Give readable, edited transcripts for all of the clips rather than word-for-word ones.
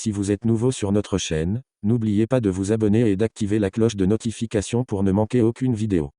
Si vous êtes nouveau sur notre chaîne, n'oubliez pas de vous abonner et d'activer la cloche de notification pour ne manquer aucune vidéo.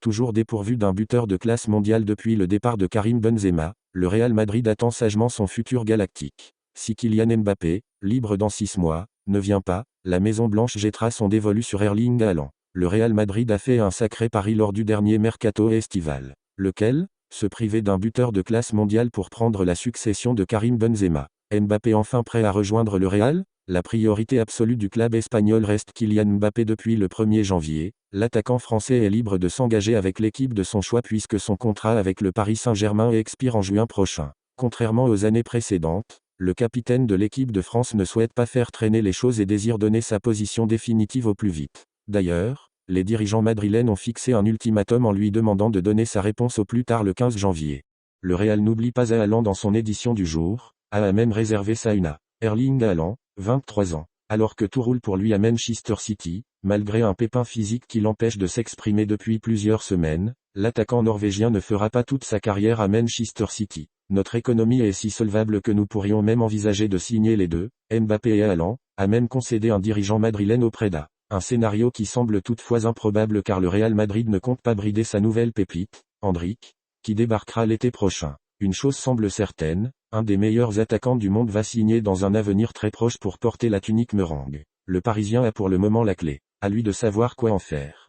Toujours dépourvu d'un buteur de classe mondiale depuis le départ de Karim Benzema, le Real Madrid attend sagement son futur galactique. Si Kylian Mbappé, libre dans 6 mois, ne vient pas, la Maison Blanche jettera son dévolu sur Erling Haaland. Le Real Madrid a fait un sacré pari lors du dernier mercato estival. Lequel? Se priver d'un buteur de classe mondiale pour prendre la succession de Karim Benzema. Mbappé enfin prêt à rejoindre le Real? La priorité absolue du club espagnol reste Kylian Mbappé depuis le 1er janvier. L'attaquant français est libre de s'engager avec l'équipe de son choix puisque son contrat avec le Paris Saint-Germain expire en juin prochain. Contrairement aux années précédentes, le capitaine de l'équipe de France ne souhaite pas faire traîner les choses et désire donner sa position définitive au plus vite. D'ailleurs, les dirigeants madrilènes ont fixé un ultimatum en lui demandant de donner sa réponse au plus tard le 15 janvier. Le Real n'oublie pas Haaland dans son édition du jour, a même réservé sa une. Erling Haaland, 23 ans. Alors que tout roule pour lui à Manchester City, malgré un pépin physique qui l'empêche de s'exprimer depuis plusieurs semaines, l'attaquant norvégien ne fera pas toute sa carrière à Manchester City. Notre économie est si solvable que nous pourrions même envisager de signer les deux, Mbappé et Haaland, a même concédé un dirigeant madrilène auprès d'A. Un scénario qui semble toutefois improbable car le Real Madrid ne compte pas brider sa nouvelle pépite, Endrick, qui débarquera l'été prochain. Une chose semble certaine, un des meilleurs attaquants du monde va signer dans un avenir très proche pour porter la tunique meringue. Le Parisien a pour le moment la clé. À lui de savoir quoi en faire.